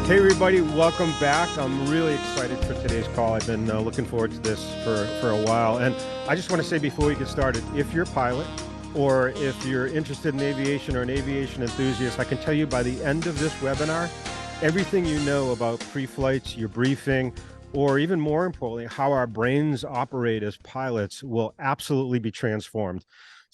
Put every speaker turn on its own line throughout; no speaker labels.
Hey everybody, welcome back. I'm really excited for today's call. I've been looking forward to this for a while. And I just want to say before we get started, if you're a pilot or if you're interested in aviation or an aviation enthusiast, I can tell you by the end of this webinar, everything you know about pre-flights, your briefing, or even more importantly, how our brains operate as pilots will absolutely be transformed.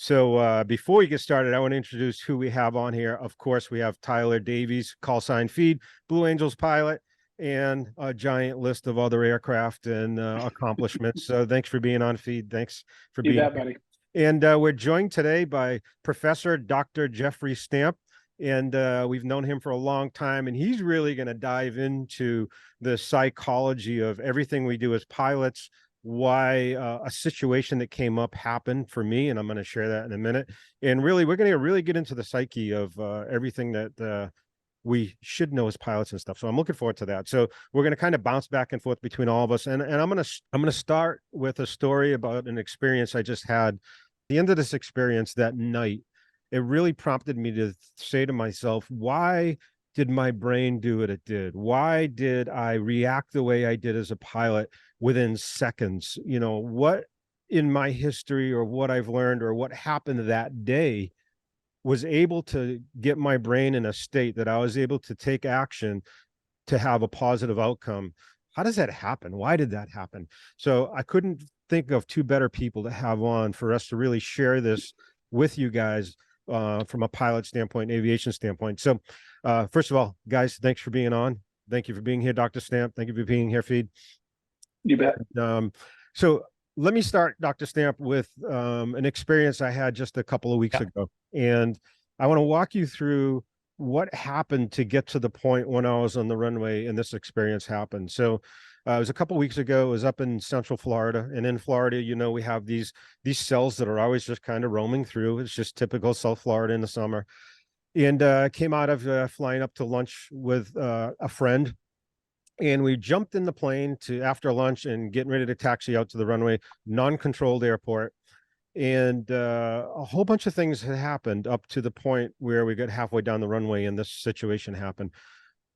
So before we get started, I want to introduce who we have on here. Of course, we have Tyler Davies, call sign Feed, Blue Angels pilot, and a giant list of other aircraft and accomplishments. So thanks for being on, Feed. Thanks for
You
being
bet,
here.
buddy.
And we're joined today by Professor Dr. Jeffrey Stamp. And we've known him for a long time, and he's really going to dive into the psychology of everything we do as pilots, why a situation that came up happened for me, and I'm going to share that in a minute. And really, we're going to really get into the psyche of everything that we should know as pilots and stuff. So I'm looking forward to that. So we're going to kind of bounce back and forth between all of us. And I'm going to start with a story about an experience I just had. At the end of this experience that night, it really prompted me to say to myself, why did my brain do what it did? Why did I react the way I did as a pilot within seconds? You know, what in my history or what I've learned or what happened that day was able to get my brain in a state that I was able to take action to have a positive outcome. How does that happen? Why did that happen? So I couldn't think of two better people to have on for us to really share this with you guys from a pilot standpoint, aviation standpoint. So first of all, guys, thanks for being on. Thank you for being here, Dr. Stamp. Thank you for being here, Feed.
You bet.
So let me start, Dr. Stamp, with an experience I had just a couple of weeks ago. And I want to walk you through what happened to get to the point when I was on the runway and this experience happened. So it was a couple of weeks ago. It was up in Central Florida. And in Florida, you know, we have these cells that are always just kind of roaming through. It's just typical South Florida in the summer. And came out of flying up to lunch with a friend. And we jumped in the plane to after lunch and getting ready to taxi out to the runway, non-controlled airport. And a whole bunch of things had happened up to the point where we got halfway down the runway and this situation happened.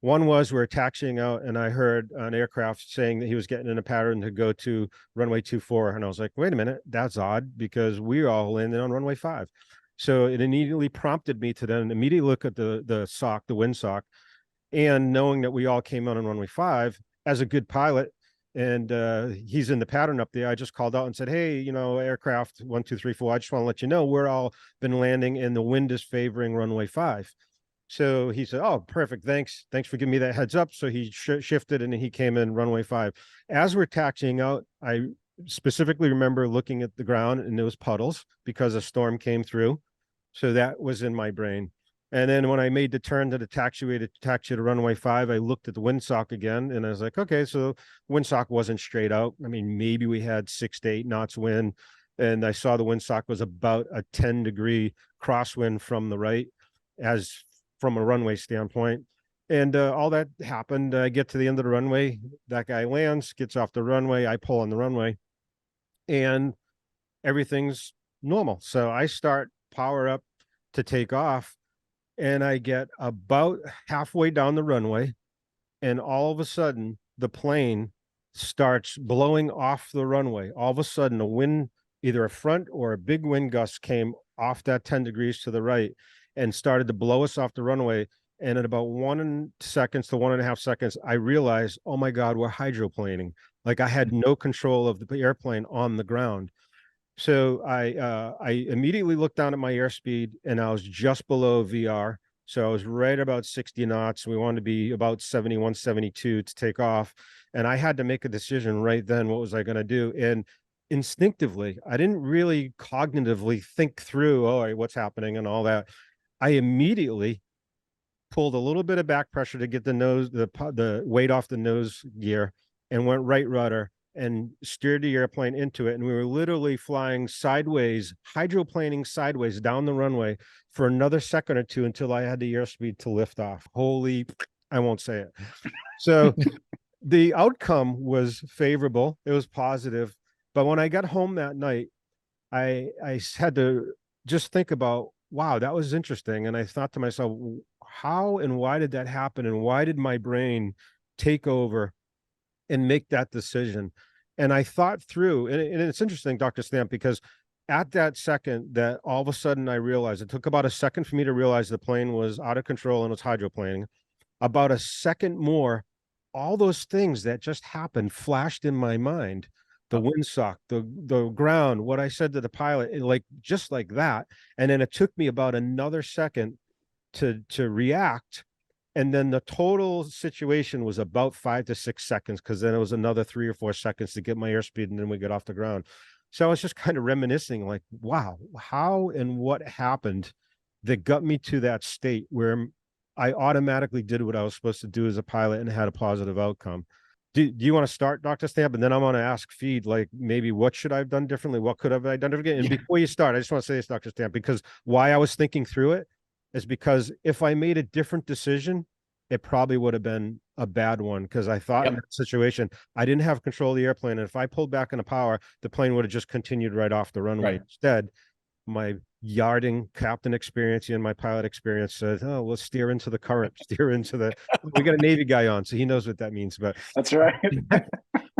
One was we were taxiing out and I heard an aircraft saying that he was getting in a pattern to go to runway 24. And I was like, wait a minute, that's odd because we all landed on runway 5. So it immediately prompted me to then immediately look at the windsock, and knowing that we all came out on runway 5 as a good pilot, and he's in the pattern up there, I just called out and said, hey, you know, aircraft 1, 2, 3, 4, I just want to let you know we're all been landing and the wind is favoring runway 5. So he said, oh, perfect, thanks for giving me that heads up. So he shifted and he came in runway 5. As we're taxiing out, I specifically remember looking at the ground and there was puddles because a storm came through. So that was in my brain. And then when I made the turn to the taxiway to taxi to runway 5, I looked at the windsock again and I was like, okay, so windsock wasn't straight out. I mean, maybe we had 6 to 8 knots wind. And I saw the windsock was about a 10-degree crosswind from the right, as from a runway standpoint. And all that happened. I get to the end of the runway. That guy lands, gets off the runway. I pull on the runway and everything's normal. So I start power up to take off. And I get about halfway down the runway, and all of a sudden, the plane starts blowing off the runway. All of a sudden, a wind, either a front or a big wind gust came off that 10 degrees to the right and started to blow us off the runway. And in about 1 second to 1.5 seconds, I realized, oh my God, we're hydroplaning. Like I had no control of the airplane on the ground. So I immediately looked down at my airspeed and I was just below VR. So I was right about 60 knots. We wanted to be about 71, 72 to take off. And I had to make a decision right then. What was I going to do? And instinctively, I didn't really cognitively think through, oh, what's happening and all that. I immediately pulled a little bit of back pressure to get the weight off the nose gear and went right rudder and steered the airplane into it. And we were literally flying sideways, hydroplaning sideways down the runway for another second or two until I had the airspeed to lift off. Holy, I won't say it. So the outcome was favorable. It was positive. But when I got home that night, I had to just think about wow, that was interesting. And I thought to myself, how and why did that happen? And why did my brain take over and make that decision? And I thought through, and it's interesting, Dr. Stamp, because at that second that all of a sudden I realized, it took about a second for me to realize the plane was out of control and was hydroplaning. About a second more, all those things that just happened flashed in my mind. The windsock, the ground, what I said to the pilot, like just like that. And then it took me about another second to react. And then the total situation was about 5 to 6 seconds, because then it was another 3 or 4 seconds to get my airspeed, and then we get off the ground. So I was just kind of reminiscing, like, wow, how and what happened that got me to that state where I automatically did what I was supposed to do as a pilot and had a positive outcome. Do you want to start, Dr. Stamp? And then I want to ask Feed, like, maybe what should I have done differently? What could have I done differently? And before you start, I just want to say this, Dr. Stamp, because why I was thinking through it is because if I made a different decision, it probably would have been a bad one, because I thought in that situation, I didn't have control of the airplane. And if I pulled back on the power, the plane would have just continued right off the runway. Instead, my yarding captain experience and my pilot experience said, oh, we'll steer into the current, steer into the, we got a Navy guy on, so he knows what that means. But
that's right.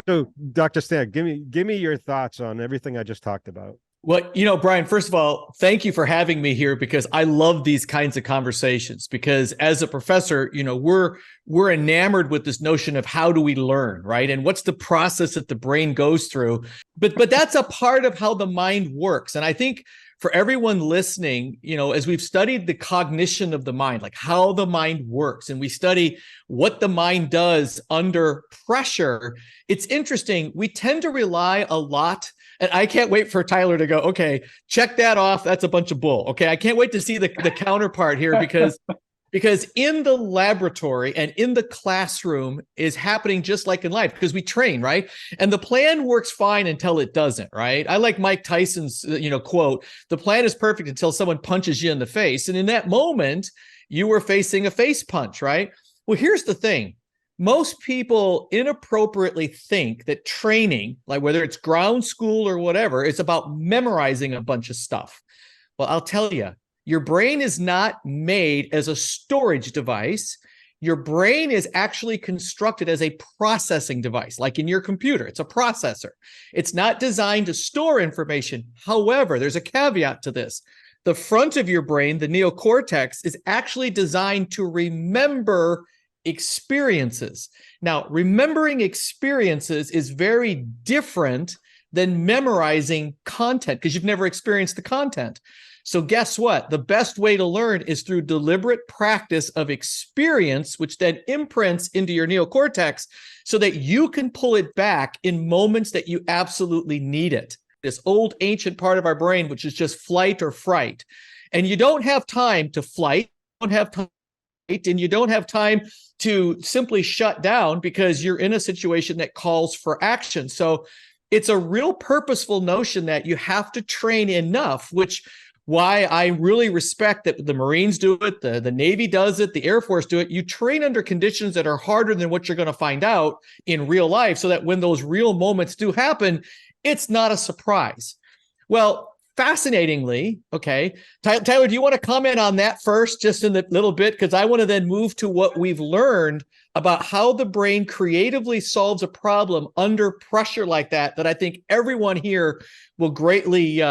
So Dr. Stan, give me your thoughts on everything I just talked about.
Well, Brian, first of all, thank you for having me here, because I love these kinds of conversations, because as a professor, we're enamored with this notion of how do we learn, right? And what's the process that the brain goes through? But that's a part of how the mind works. And I think for everyone listening, as we've studied the cognition of the mind, like how the mind works, and we study what the mind does under pressure, it's interesting. We tend to rely a lot. And I can't wait for Tyler to go, okay, check that off. That's a bunch of bull. Okay, I can't wait to see the counterpart here, because in the laboratory and in the classroom is happening just like in life, because we train, right? And the plan works fine until it doesn't, right? I like Mike Tyson's, quote, the plan is perfect until someone punches you in the face. And in that moment, you were facing a face punch, right? Well, here's the thing. Most people inappropriately think that training, like whether it's ground school or whatever, is about memorizing a bunch of stuff. Well, I'll tell you, your brain is not made as a storage device. Your brain is actually constructed as a processing device, like in your computer. It's a processor. It's not designed to store information. However, there's a caveat to this. The front of your brain, the neocortex, is actually designed to remember experiences. Now, remembering experiences is very different than memorizing content, because you've never experienced the content. So guess what? The best way to learn is through deliberate practice of experience, which then imprints into your neocortex so that you can pull it back in moments that you absolutely need it. This old ancient part of our brain, which is just flight or fright. And you don't have time to flight, you don't have time, and you don't have time to simply shut down because you're in a situation that calls for action. So it's a real purposeful notion that you have to train enough, which why I really respect that the Marines do it, the Navy does it, the Air Force do it. You train under conditions that are harder than what you're going to find out in real life, so that when those real moments do happen, it's not a surprise. Well, fascinatingly, okay, Tyler, do you want to comment on that first, just in a little bit? Because I want to then move to what we've learned about how the brain creatively solves a problem under pressure like that I think everyone here will greatly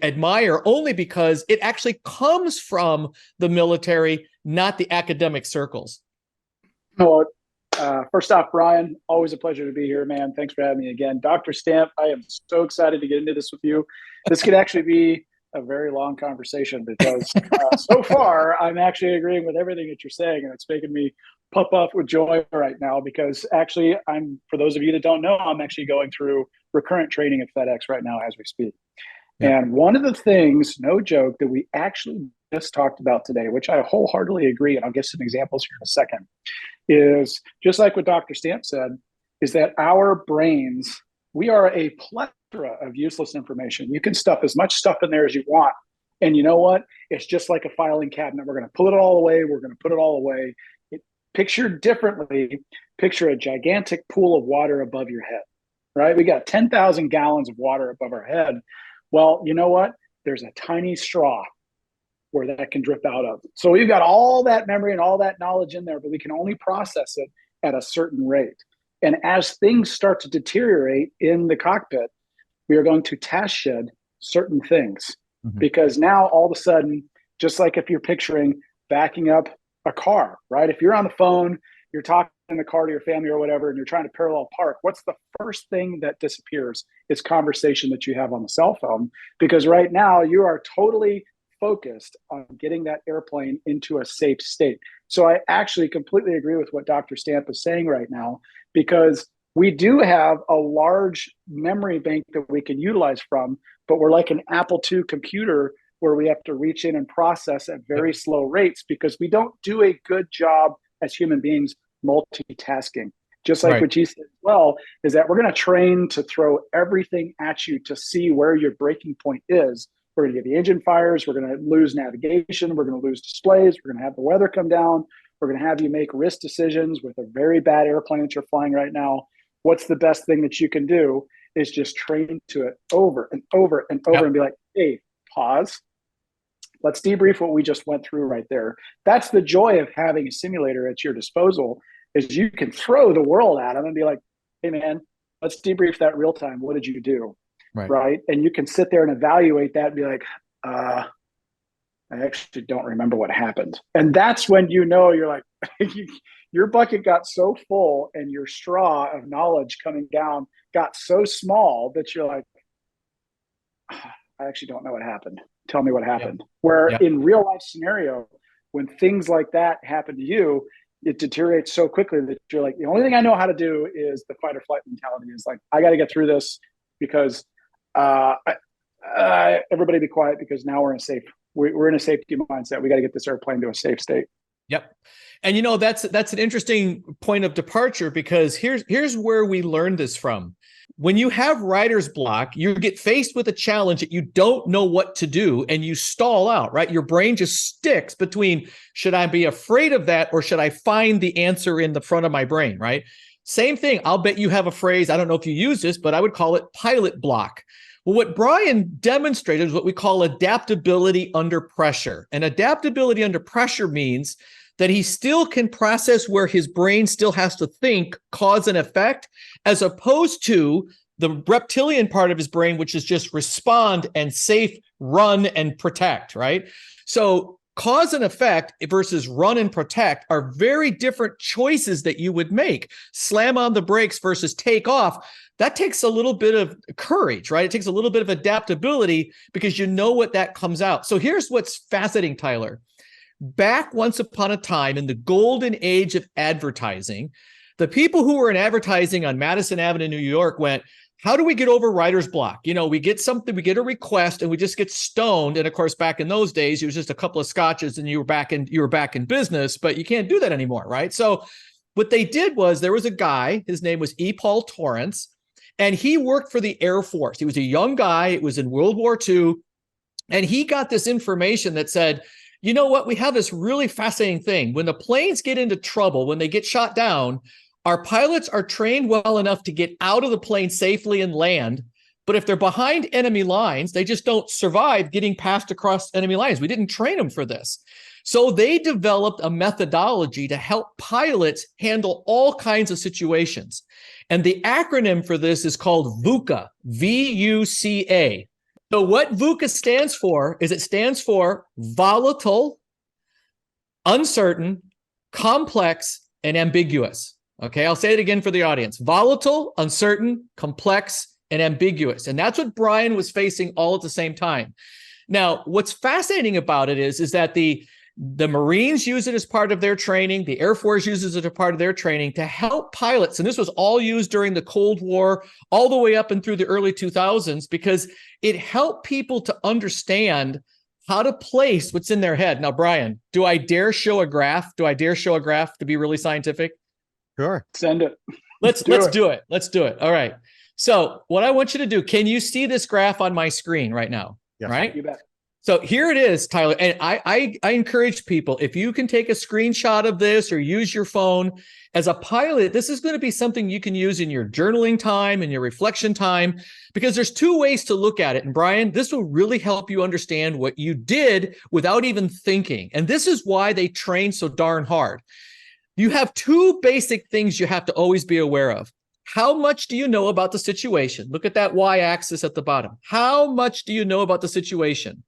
admire, only because it actually comes from the military, not the academic circles.
Well, first off, Brian, always a pleasure to be here, man. Thanks for having me again. Dr. Stamp, I am so excited to get into this with you. This could actually be a very long conversation, because so far I'm actually agreeing with everything that you're saying, and it's making me pop up with joy right now, because actually for those of you that don't know, I'm actually going through recurrent training at FedEx right now as we speak. Yeah. And one of the things, no joke, that we actually just talked about today, which I wholeheartedly agree, and I'll give some examples here in a second, is just like what Dr. Stamp said, is that our brains, we are a plethora of useless information. You can stuff as much stuff in there as you want. And you know what? It's just like a filing cabinet. We're going to pull it all away. We're going to put it all away. Pictured differently, picture a gigantic pool of water above your head, right? We got 10,000 gallons of water above our head. Well, you know what? There's a tiny straw where that can drip out of. So we've got all that memory and all that knowledge in there, but we can only process it at a certain rate. And as things start to deteriorate in the cockpit, we are going to task shed certain things, because now all of a sudden, just like if you're picturing backing up a car, right? If you're on the phone, you're talking in the car to your family or whatever, and you're trying to parallel park, what's the first thing that disappears? Is conversation that you have on the cell phone, because right now you are totally focused on getting that airplane into a safe state. So I actually completely agree with what Dr. Stamp is saying right now, because we do have a large memory bank that we can utilize from, but we're like an Apple II computer where we have to reach in and process at very slow rates, because we don't do a good job as human beings multitasking. Just like what you said as well, is that we're going to train to throw everything at you to see where your breaking point is. We're going to get the engine fires. We're going to lose navigation. We're going to lose displays. We're going to have the weather come down. We're going to have you make risk decisions with a very bad airplane that you're flying right now. What's the best thing that you can do is just train to it over and over and over and be like, hey, pause. Let's debrief what we just went through right there. That's the joy of having a simulator at your disposal, is you can throw the world at them and be like, hey, man, let's debrief that real time. What did you do? Right. And you can sit there and evaluate that and be like, I actually don't remember what happened. And that's when you know you're like, your bucket got so full and your straw of knowledge coming down got so small that you're like, I actually don't know what happened. Tell me what happened. Where in real life scenario, when things like that happen to you, it deteriorates so quickly that you're like, the only thing I know how to do is the fight or flight mentality. Is like, I got to get through this, because everybody be quiet, because now we're in a safety mindset. We got to get this airplane to a safe state.
Yep. And that's an interesting point of departure, because here's where we learned this from. When you have writer's block, you get faced with a challenge that you don't know what to do, and you stall out, right? Your brain just sticks between, should I be afraid of that, or should I find the answer in the front of my brain, right? Same thing. I'll bet you have a phrase. I don't know if you use this, but I would call it pilot block. Well, what Brian demonstrated is what we call adaptability under pressure. And adaptability under pressure means that he still can process where his brain still has to think cause and effect, as opposed to the reptilian part of his brain, which is just respond and safe, run and protect, right? So cause and effect versus run and protect are very different choices that you would make. Slam on the brakes versus take off. That takes a little bit of courage, right? It takes a little bit of adaptability, because you know what that comes out. So here's what's fascinating, Tyler. Back once upon a time in the golden age of advertising, the people who were in advertising on Madison Avenue, New York went, how do we get over writer's block? We get something, we get a request, and we just get stoned. And of course, back in those days, it was just a couple of scotches and you were back in business, but you can't do that anymore, right? So what they did was, there was a guy, his name was E. Paul Torrance, and he worked for the Air Force. He was a young guy. It was in World War II. And he got this information that said, you know what? We have this really fascinating thing. When the planes get into trouble, when they get shot down, our pilots are trained well enough to get out of the plane safely and land. But if they're behind enemy lines, they just don't survive getting passed across enemy lines. We didn't train them for this. So they developed a methodology to help pilots handle all kinds of situations. And the acronym for this is called VUCA, V-U-C-A. So what VUCA stands for is, it stands for volatile, uncertain, complex, and ambiguous. Okay, I'll say it again for the audience. Volatile, uncertain, complex, and ambiguous. And that's what Brian was facing all at the same time. Now, what's fascinating about it is that the Marines use it as part of their training. The Air Force uses it as part of their training to help pilots. And this was all used during the Cold War, all the way up and through the early 2000s, because it helped people to understand how to place what's in their head. Now, Brian, do I dare show a graph? Do I dare show a graph to be really scientific?
Sure.
Send it.
Let's do it. Let's do it. All right. So what I want you to do, can you see this graph on my screen right now?
Yes.
Right?
You bet.
So here it is, Tyler. And I encourage people, if you can take a screenshot of this or use your phone as a pilot, this is going to be something you can use in your journaling time and your reflection time, because there's two ways to look at it. And Brian, this will really help you understand what you did without even thinking. And this is why they train so darn hard. You have two basic things you have to always be aware of. How much do you know about the situation? Look at that y-axis at the bottom. How much do you know about the situation?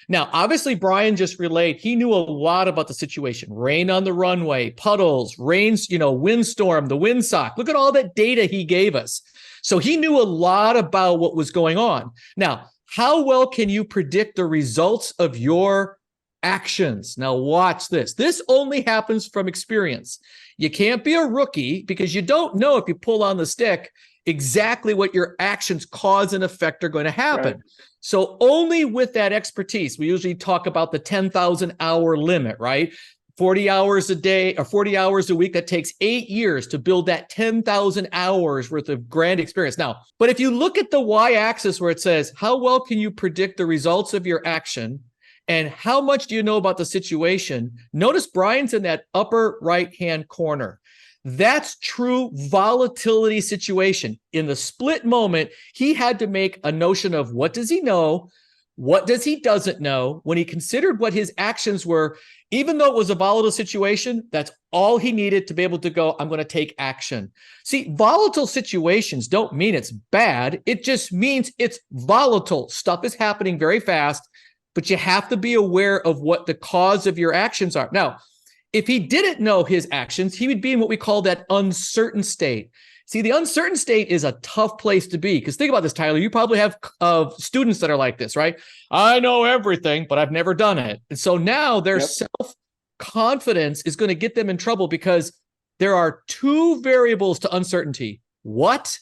Now, obviously, Brian just relayed, he knew a lot about the situation. Rain on the runway, puddles, rains, windstorm, the windsock. Look at all that data he gave us. So he knew a lot about what was going on. Now, how well can you predict the results of your actions? Now, watch this. This only happens from experience. You can't be a rookie because you don't know if you pull on the stick exactly what your actions, cause and effect are going to happen. Right. So only with that expertise, we usually talk about the 10,000 hour limit, right? 40 hours a day or 40 hours a week. That takes 8 years to build that 10,000 hours worth of grand experience. Now, but if you look at the y-axis where it says, how well can you predict the results of your action and how much do you know about the situation? Notice Brian's in that upper right-hand corner. That's true volatility situation. In the split moment, he had to make a notion of what does he know, what does he doesn't know. When he considered what his actions were, even though it was a volatile situation, that's all he needed to be able to go, I'm going to take action. See, volatile situations don't mean it's bad. It just means it's volatile. Stuff is happening very fast, but you have to be aware of what the cause of your actions are. Now, if he didn't know his actions, he would be in what we call that uncertain state. See, the uncertain state is a tough place to be, because think about this, Tyler. You probably have students that are like this, right? I know everything, but I've never done it. And so now their self-confidence is going to get them in trouble because there are two variables to uncertainty: what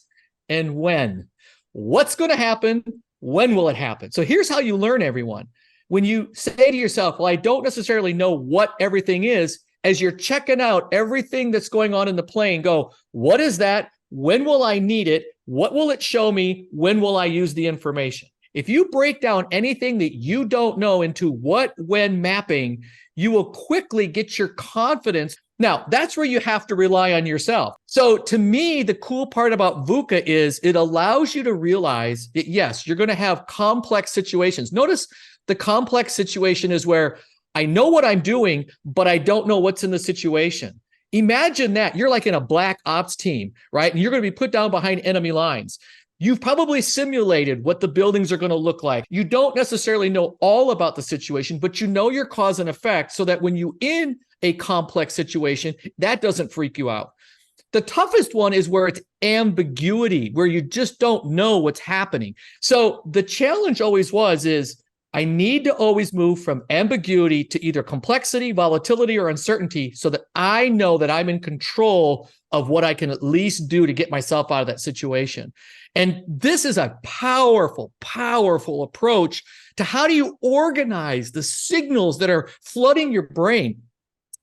and when. What's going to happen? When will it happen? So here's how you learn, everyone. When you say to yourself, well, I don't necessarily know what everything is, as you're checking out everything that's going on in the plane, go, what is that? When will I need it? What will it show me? When will I use the information? If you break down anything that you don't know into what, when mapping, you will quickly get your confidence. Now, that's where you have to rely on yourself. So to me, the cool part about VUCA is it allows you to realize that, yes, you're going to have complex situations. Notice the complex situation is where I know what I'm doing, but I don't know what's in the situation. Imagine that you're like in a black ops team, right? And you're going to be put down behind enemy lines. You've probably simulated what the buildings are going to look like. You don't necessarily know all about the situation, but you know your cause and effect so that when you're in a complex situation, that doesn't freak you out. The toughest one is where it's ambiguity, where you just don't know what's happening. So the challenge always is I need to always move from ambiguity to either complexity, volatility, or uncertainty so that I know that I'm in control of what I can at least do to get myself out of that situation. And this is a powerful, powerful approach to how do you organize the signals that are flooding your brain.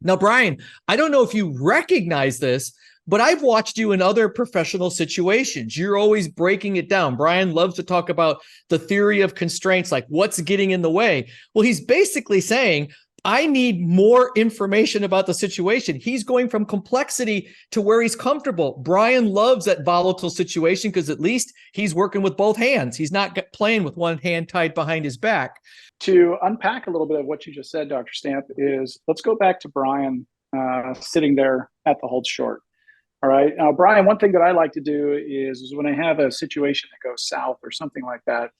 Now, Brian, I don't know if you recognize this, but I've watched you in other professional situations. You're always breaking it down. Brian loves to talk about the theory of constraints, like what's getting in the way. Well, he's basically saying, I need more information about the situation. He's going from complexity to where he's comfortable. Brian loves that volatile situation because at least he's working with both hands. He's not playing with one hand tied behind his back.
To unpack a little bit of what you just said, Dr. Stamp, is let's go back to Brian sitting there at the hold short. All right. Now, Brian, one thing that I like to do is when I have a situation that goes south or something like that,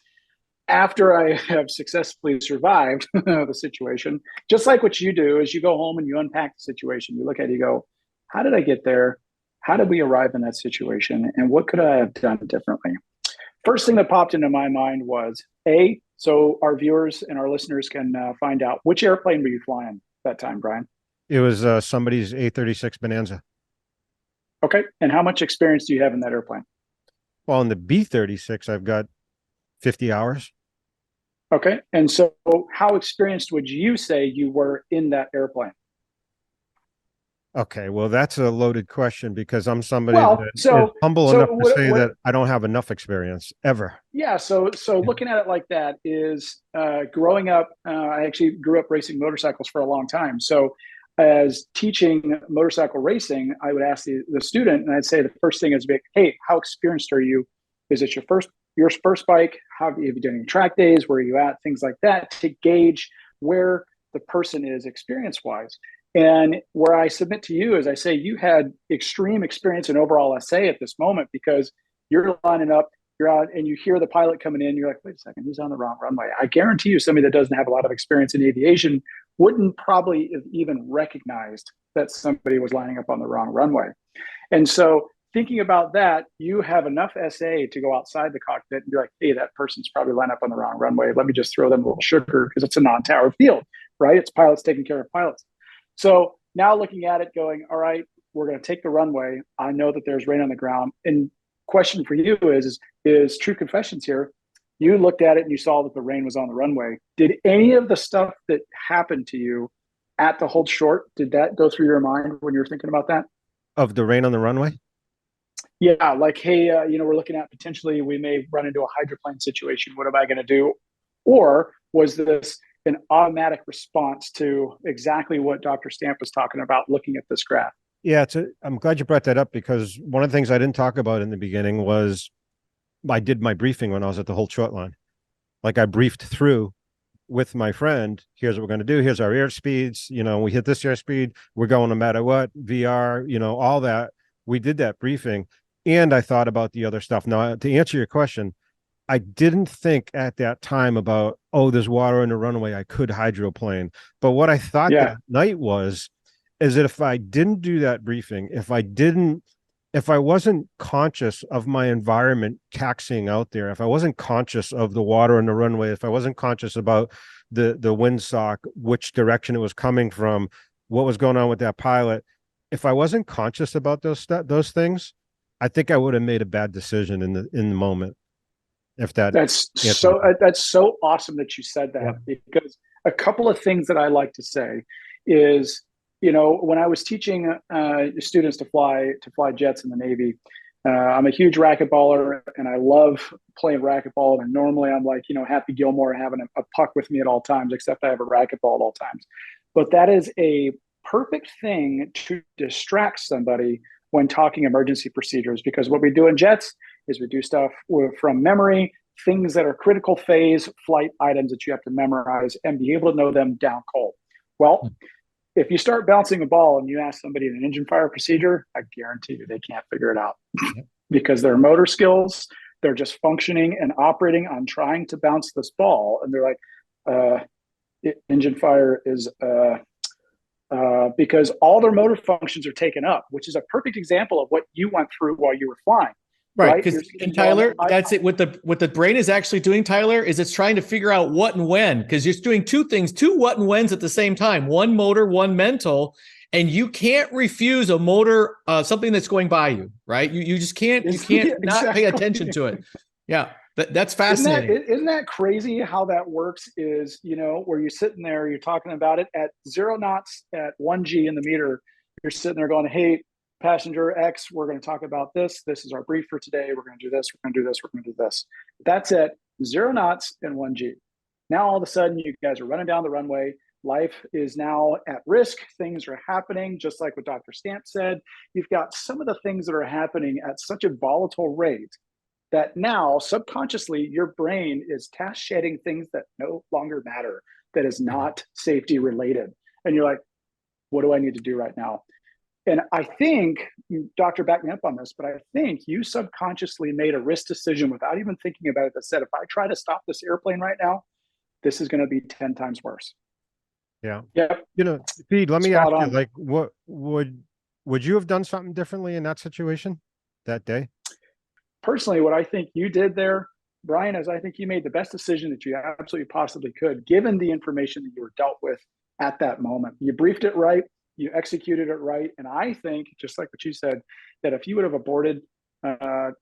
after I have successfully survived the situation, just like what you do is you go home and you unpack the situation. You look at it, you go, how did I get there? How did we arrive in that situation? And what could I have done differently? First thing that popped into my mind was, so our viewers and our listeners can find out, which airplane were you flying that time, Brian?
It was somebody's A36 Bonanza.
Okay. And how much experience do you have in that airplane?
Well, in the B-36, I've got 50 hours.
Okay. And so how experienced would you say you were in that airplane?
Okay, well, that's a loaded question because I'm somebody
Well,
that is
so
humble
so
enough to
what
say
what
that I don't have enough experience ever.
yeah, so looking at it like that is growing up. I actually grew up racing motorcycles for a long time. So, as teaching motorcycle racing, I would ask the student, and I'd say the first thing is, "Hey, how experienced are you? Is it your first bike? Have you done any track days? Where are you at? Things like that to gauge where the person is experience wise." And where I submit to you is, I say you had extreme experience in overall SA at this moment because you're lining up, you're out and you hear the pilot coming in, you're like, wait a second, he's on the wrong runway. I guarantee you somebody that doesn't have a lot of experience in aviation wouldn't probably have even recognized that somebody was lining up on the wrong runway. And so thinking about that, you have enough SA to go outside the cockpit and be like, hey, that person's probably lined up on the wrong runway. Let me just throw them a little sugar because it's a non-tower field, right? It's pilots taking care of pilots. So now looking at it going, all right, we're going to take the runway. I know that there's rain on the ground. And question for you is true confessions here. You looked at it and you saw that the rain was on the runway. Did any of the stuff that happened to you at the hold short, did that go through your mind when you were thinking about that?
Of the rain on the runway?
Yeah, like, hey, we're looking at potentially we may run into a hydroplane situation. What am I going to do? Or was this an automatic response to exactly what Dr. Stamp was talking about looking at this graph?
Yeah, I'm glad you brought that up because one of the things I didn't talk about in the beginning was I did my briefing when I was at the whole short line. Like I briefed through with my friend, here's what we're going to do. Here's our airspeeds. We hit this airspeed. We're going no matter what, VR, all that. We did that briefing. And I thought about the other stuff. Now, to answer your question, I didn't think at that time about, oh, there's water in the runway. I could hydroplane. But what I thought
Yeah.
that night is that if I didn't do that briefing, if I wasn't conscious of my environment taxiing out there, if I wasn't conscious of the water in the runway, if I wasn't conscious about the windsock, which direction it was coming from, what was going on with that pilot, if I wasn't conscious about those things, I think I would have made a bad decision in the moment. If that
That's
answers
so awesome that you said that. Yep. Because a couple of things that I like to say is, when I was teaching students to fly jets in the Navy, I'm a huge racquetballer and I love playing racquetball. And normally I'm like, Happy Gilmore having a puck with me at all times, except I have a racquetball at all times. But that is a perfect thing to distract somebody when talking emergency procedures, because what we do in jets is we do stuff from memory, things that are critical phase flight items that you have to memorize and be able to know them down cold. Well, if you start bouncing a ball and you ask somebody in an engine fire procedure, I guarantee you they can't figure it out because their motor skills, they're just functioning and operating on trying to bounce this ball. And they're like, engine fire is because all their motor functions are taken up, which is a perfect example of what you went through while you were flying.
Right, because Tyler, that's it. What the brain is actually doing, Tyler, is it's trying to figure out what and when, because you're doing two things, two what and whens at the same time, one motor, one mental, and you can't refuse a motor, something that's going by you, right? You just can't, not pay attention to it. Yeah, that's fascinating.
Isn't that crazy how that works? Is where you're sitting there, you're talking about it at 0 knots at 1G in the meter, you're sitting there going, hey, passenger X, we're going to talk about this. This is our brief for today. We're going to do this. We're going to do this. We're going to do this. That's at 0 knots and 1G. Now, all of a sudden, you guys are running down the runway. Life is now at risk. Things are happening, just like what Dr. Stamp said. You've got some of the things that are happening at such a volatile rate that now, subconsciously, your brain is task shedding things that no longer matter, that is not safety related. And you're like, what do I need to do right now? And I think, Doctor, back me up on this, but I think you subconsciously made a risk decision without even thinking about it that said, if I try to stop this airplane right now, this is going to be 10 times worse.
Yeah.
Yeah.
Pete, let me ask you, like, what would you have done something differently in that situation that day?
Personally, what I think you did there, Brian, is I think you made the best decision that you absolutely possibly could, given the information that you were dealt with at that moment. You briefed it right. You executed it right. And I think, just like what you said, that if you would have aborted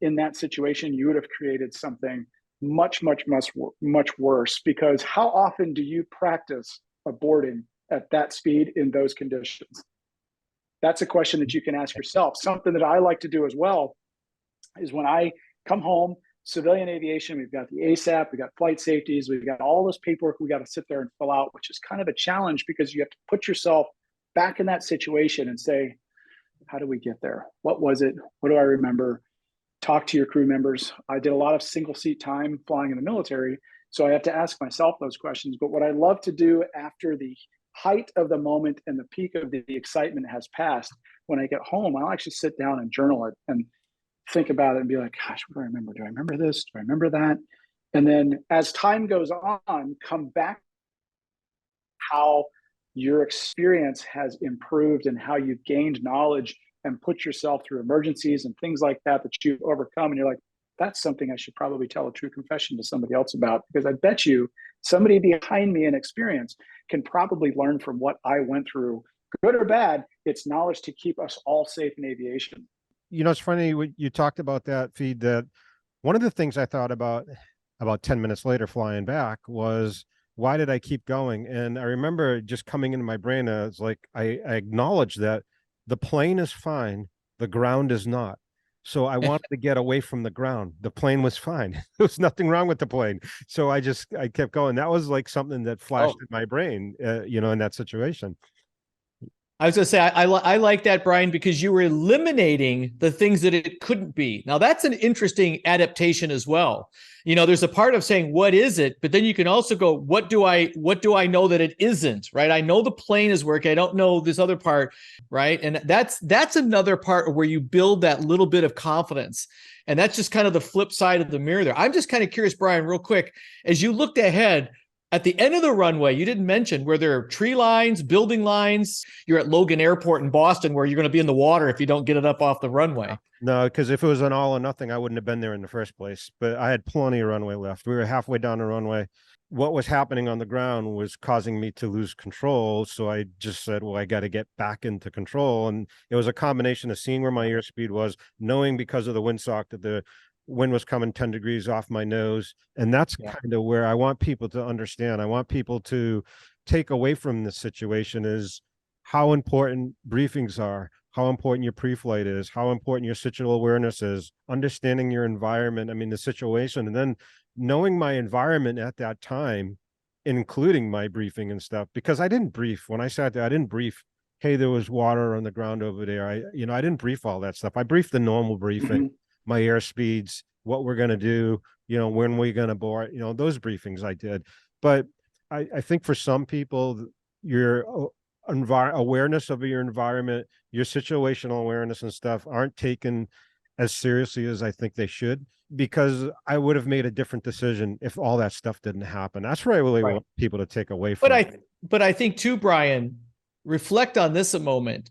in that situation, you would have created something much, much, much, much worse. Because how often do you practice aborting at that speed in those conditions? That's a question that you can ask yourself. Something that I like to do as well is when I come home, civilian aviation, we've got the ASAP, we've got flight safeties, we've got all this paperwork we got to sit there and fill out, which is kind of a challenge because you have to put yourself back in that situation and say, how do we get there? What was it? What do I remember? Talk to your crew members. I did a lot of single seat time flying in the military, so I have to ask myself those questions. But what I love to do after the height of the moment and the peak of the excitement has passed, when I get home, I'll actually sit down and journal it and think about it and be like, gosh, what do I remember? Do I remember this? Do I remember that? And then as time goes on, come back how your experience has improved and how you've gained knowledge and put yourself through emergencies and things like that you've overcome. And you're like, that's something I should probably tell a true confession to somebody else about, because I bet you somebody behind me in experience can probably learn from what I went through, good or bad. It's knowledge to keep us all safe in aviation.
It's funny when you talked about that feed, that one of the things I thought about 10 minutes later flying back was, why did I keep going? And I remember just coming into my brain, it's like I acknowledged that the plane is fine, the ground is not. So I wanted to get away from the ground. The plane was fine. There was nothing wrong with the plane. So I kept going. That was like something that flashed in my brain, in that situation.
I was going to say, I like that, Brian, because you were eliminating the things that it couldn't be. Now, that's an interesting adaptation as well. There's a part of saying, what is it? But then you can also go, what do I know that it isn't, right? I know the plane is working. I don't know this other part, right? And that's another part where you build that little bit of confidence. And that's just kind of the flip side of the mirror there. I'm just kind of curious, Brian, real quick, as you looked ahead, at the end of the runway, you didn't mention, were there tree lines, building lines? You're at Logan Airport in Boston, where you're going to be in the water if you don't get it up off the runway.
No, because if it was an all or nothing, I wouldn't have been there in the first place. But I had plenty of runway left. We were halfway down the runway. What was happening on the ground was causing me to lose control. So I just said, well, I got to get back into control. And it was a combination of seeing where my airspeed was, knowing because of the windsock that the wind was coming 10 degrees off my nose. And that's kind of where I want people to understand. I want people to take away from this situation is how important briefings are, how important your pre-flight is, how important your situational awareness is, understanding your environment, the situation, and then knowing my environment at that time, including my briefing and stuff, because I didn't brief. When I sat there, I didn't brief, hey, there was water on the ground over there. I didn't brief all that stuff. I briefed the normal briefing, my airspeeds, what we're going to do, when we're going to board, those briefings I did. But I think for some people, your awareness of your environment, your situational awareness and stuff aren't taken as seriously as I think they should, because I would have made a different decision if all that stuff didn't happen. That's what I really want people to take away from.
But I think too, Brian, reflect on this a moment.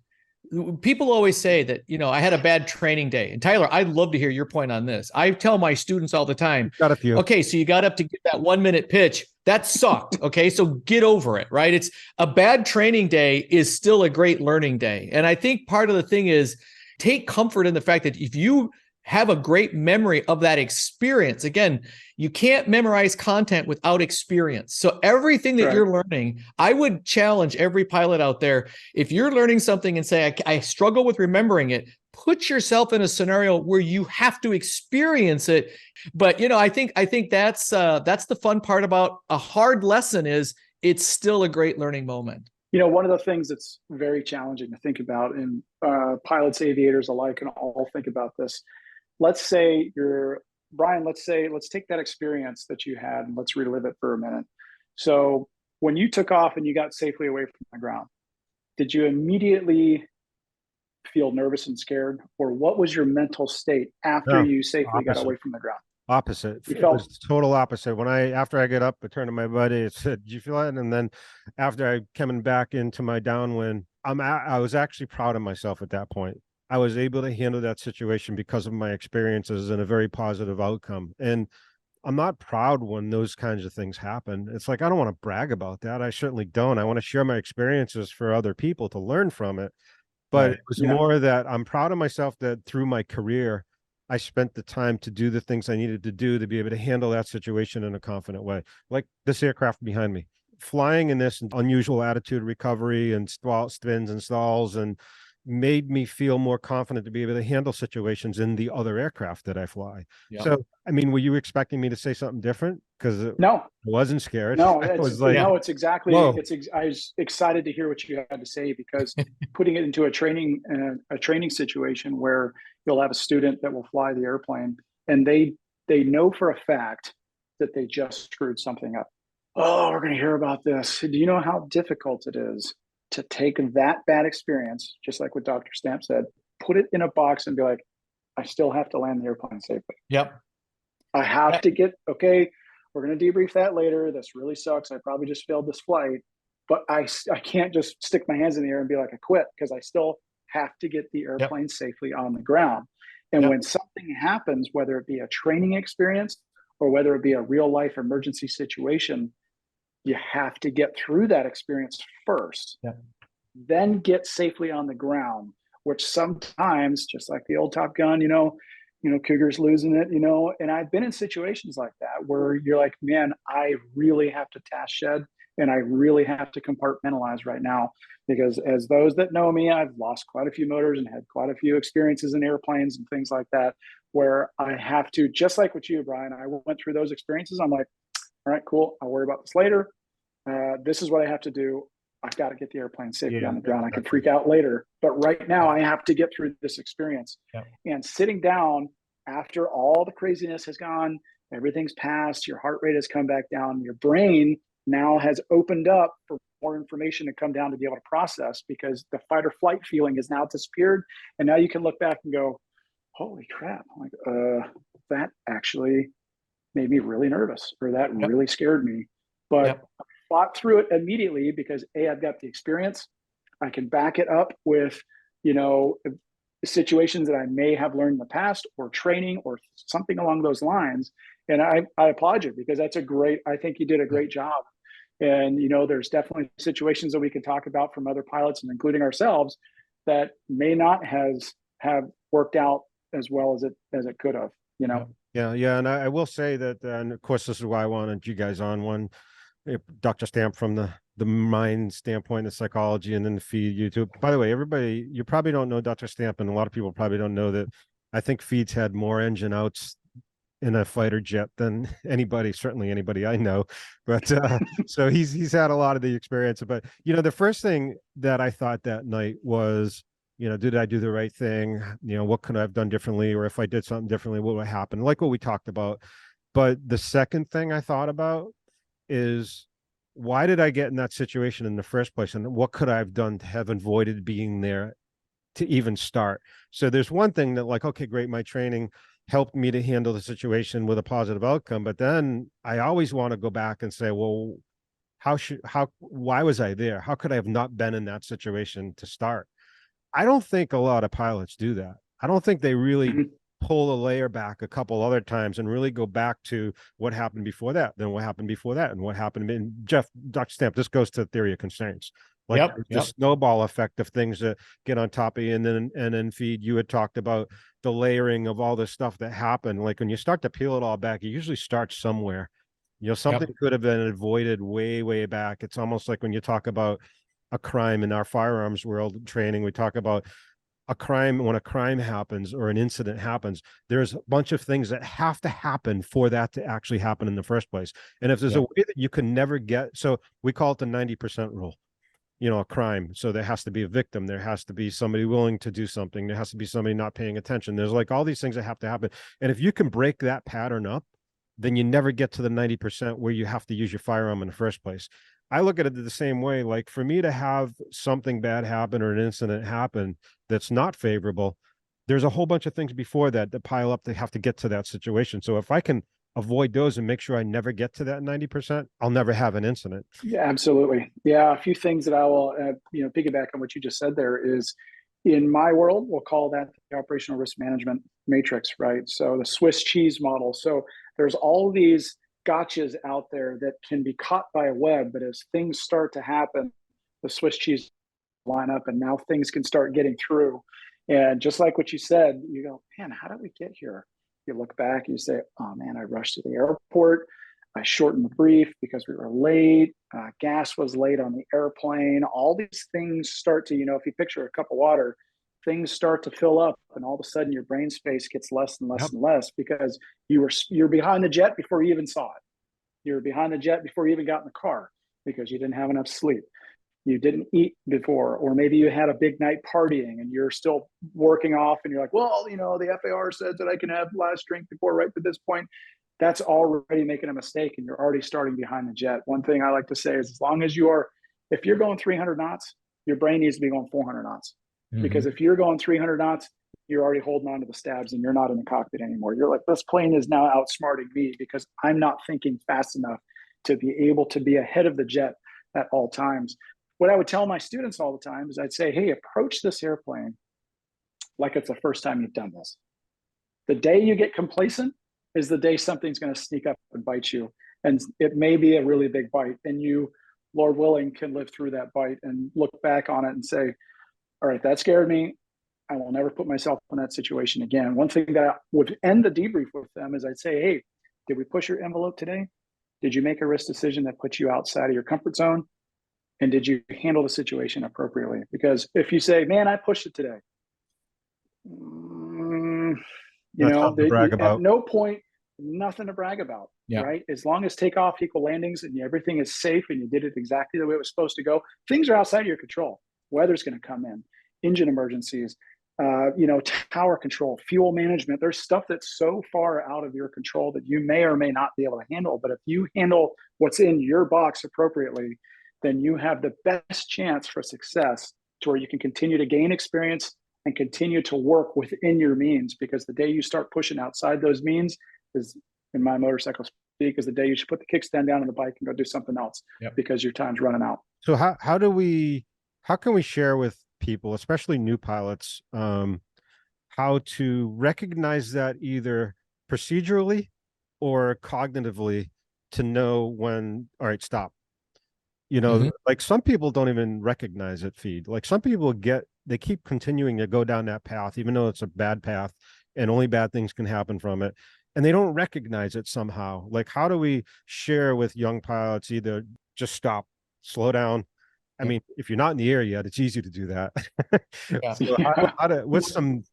People always say that, I had a bad training day. And Tyler, I'd love to hear your point on this. I tell my students all the time,
got a few.
Okay, so you got up to get that 1 minute pitch. That sucked. Okay, so get over it, right? It's a bad training day is still a great learning day. And I think part of the thing is take comfort in the fact that if you have a great memory of that experience, again, you can't memorize content without experience. So everything that you're learning, I would challenge every pilot out there. If you're learning something and say, I struggle with remembering it, put yourself in a scenario where you have to experience it. But, I think that's the fun part about a hard lesson is it's still a great learning moment.
One of the things that's very challenging to think about, and pilots, aviators alike, and all think about this. Let's say Brian, let's take that experience that you had and let's relive it for a minute. So when you took off and you got safely away from the ground, did you immediately feel nervous and scared? Or what was your mental state after you safely got away from the ground?
Opposite. It was total opposite. After I get up, I turned to my buddy, I said, "Did you feel it?" And then after I coming back into my downwind, I was actually proud of myself at that point. I was able to handle that situation because of my experiences and a very positive outcome. And I'm not proud when those kinds of things happen. It's like, I don't want to brag about that. I certainly don't. I want to share my experiences for other people to learn from it. But it was more that I'm proud of myself that through my career, I spent the time to do the things I needed to do to be able to handle that situation in a confident way. Like this aircraft behind me, flying in this unusual attitude recovery and spins and stalls and made me feel more confident to be able to handle situations in the other aircraft that I fly.
Yeah.
So, I mean, were you expecting me to say something different? Because
No,
I wasn't scared.
no,
I
it's
was like,
no, it's exactly.
whoa.
I was excited to hear what you had to say, because putting it into a training situation where you'll have a student that will fly the airplane, and they know for a fact that they just screwed something up. Oh, we're going to hear about this. Do you know how difficult it is to take that bad experience, just like what Dr. Stamp said, put it in a box and be like, I still have to land the airplane safely.
Yep.
I have to get, okay, we're going to debrief that later. This really sucks. I probably just failed this flight, but I can't just stick my hands in the air and be like, I quit, because I still have to get the airplane safely on the ground. And when something happens, whether it be a training experience or whether it be a real life emergency situation, you have to get through that experience first, then get safely on the ground, which sometimes, just like the old Top Gun, Cougar's losing it, and I've been in situations like that where you're like, man, I really have to task shed, and I really have to compartmentalize right now, because as those that know me, I've lost quite a few motors and had quite a few experiences in airplanes and things like that, where I have to, just like with you, Brian, I went through those experiences. I'm like, all right, cool. I'll worry about this later. This is what I have to do. I've got to get the airplane safely on the ground. I can freak out later, but right now I have to get through this experience. And sitting down after all the craziness has gone, everything's passed, your heart rate has come back down, your brain now has opened up for more information to come down to be able to process, because the fight or flight feeling has now disappeared. And now you can look back and go, holy crap, like, that actually made me really nervous, or that really scared me. But I fought through it immediately, because I've got the experience. I can back it up with, situations that I may have learned in the past, or training, or something along those lines. And I applaud you, because I think you did a great job. And, there's definitely situations that we could talk about from other pilots, and including ourselves, that may not have worked out as well as it could have,
Yeah. And I will say that, and of course, this is why I wanted you guys on one, Dr. Stamp from the mind standpoint of psychology, and then the feed YouTube. By the way, everybody, you probably don't know Dr. Stamp, and a lot of people probably don't know that I think Feed's had more engine outs in a fighter jet than anybody, certainly anybody I know. But so he's had a lot of the experience. But the first thing that I thought that night was, did I do the right thing? What could I have done differently? Or if I did something differently, what would happen? Like what we talked about. But the second thing I thought about is, why did I get in that situation in the first place? And what could I have done to have avoided being there to even start? So there's one thing that, like, okay, great, my training helped me to handle the situation with a positive outcome. But then I always want to go back and say, well, why was I there? How could I have not been in that situation to start? I don't think a lot of pilots do that. I don't think they really pull a layer back a couple other times and really go back to what happened before that, then what happened before that, and what happened. And Jeff, Dr. Stamp, this goes to the theory of constraints. Like the snowball effect of things that get on top of you. And then Feed, you had talked about the layering of all this stuff that happened. Like when you start to peel it all back, it usually starts somewhere. Something could have been avoided way, way back. It's almost like when you talk about a crime in our firearms world training, we talk about a crime. When a crime happens or an incident happens, there's a bunch of things that have to happen for that to actually happen in the first place. And if there's a way that you can never get, so we call it the 90% rule, a crime. So there has to be a victim. There has to be somebody willing to do something. There has to be somebody not paying attention. There's like all these things that have to happen. And if you can break that pattern up, then you never get to the 90% where you have to use your firearm in the first place. I look at it the same way. Like for me to have something bad happen or an incident happen that's not favorable, there's a whole bunch of things before that pile up to have to get to that situation. So if I can avoid those and make sure I never get to that 90%, I'll never have an incident.
Yeah, absolutely. Yeah, a few things that I will, piggyback on what you just said there is, in my world, we'll call that the operational risk management matrix, right? So the Swiss cheese model. So there's all these gotchas out there that can be caught by a web, but as things start to happen, the Swiss cheese line up, and now things can start getting through. And just like what you said, you go, man, how did we get here? You look back and you say, oh man, I rushed to the airport. I shortened the brief because we were late. Gas was late on the airplane. All these things start to, if you picture a cup of water, things start to fill up, and all of a sudden your brain space gets less and less and less because you're behind the jet before you even saw it. You're behind the jet before you even got in the car because you didn't have enough sleep. You didn't eat before, or maybe you had a big night partying and you're still working off and you're like, well, the FAR says that I can have last drink before right to this point. That's already making a mistake and you're already starting behind the jet. One thing I like to say is, as long as if you're going 300 knots, your brain needs to be going 400 knots. Because if you're going 300 knots, you're already holding on to the stabs and you're not in the cockpit anymore. You're like, this plane is now outsmarting me because I'm not thinking fast enough to be able to be ahead of the jet at all times. What I would tell my students all the time is I'd say, hey, approach this airplane like it's the first time you've done this. The day you get complacent is the day something's going to sneak up and bite you. And it may be a really big bite. And you, Lord willing, can live through that bite and look back on it and say, all right, that scared me. I will never put myself in that situation again. One thing that I would end the debrief with them is I'd say, hey, did we push your envelope today? Did you make a risk decision that puts you outside of your comfort zone? And did you handle the situation appropriately? Because if you say, man, I pushed it today, at no point, nothing to brag about, right? As long as takeoff equal landings and everything is safe and you did it exactly the way it was supposed to go, things are outside of your control. Weather's going to come in, engine emergencies, tower control, fuel management. There's stuff that's so far out of your control that you may or may not be able to handle. But if you handle what's in your box appropriately, then you have the best chance for success to where you can continue to gain experience and continue to work within your means. Because the day you start pushing outside those means is, in my motorcycle speak, is the day you should put the kickstand down on the bike and go do something else because your time's running out.
So how can we share with people, especially new pilots, how to recognize that either procedurally or cognitively to know when, all right, stop. Like some people don't even recognize it feed. Like some people they keep continuing to go down that path, even though it's a bad path and only bad things can happen from it. And they don't recognize it somehow. Like, how do we share with young pilots, either just stop, slow down? I mean, if you're not in the air yet, it's easy to do that. So what's some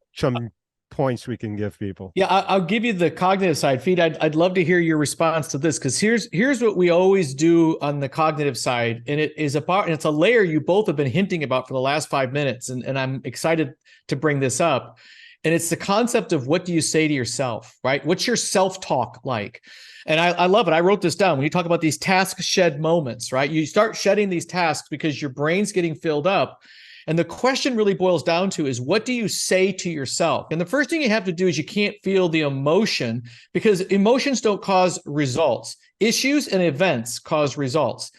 points we can give people?
Yeah, I'll give you the cognitive side. Feed, I'd love to hear your response to this, because here's what we always do on the cognitive side, and it's a layer you both have been hinting about for the last 5 minutes, and I'm excited to bring this up. And it's the concept of, what do you say to yourself, right? What's your self-talk like? And I love it. I wrote this down. When you talk about these task shed moments, right? You start shedding these tasks because your brain's getting filled up. And the question really boils down to is, what do you say to yourself? And the first thing you have to do is, you can't feel the emotion, because emotions don't cause results. Issues and events cause results.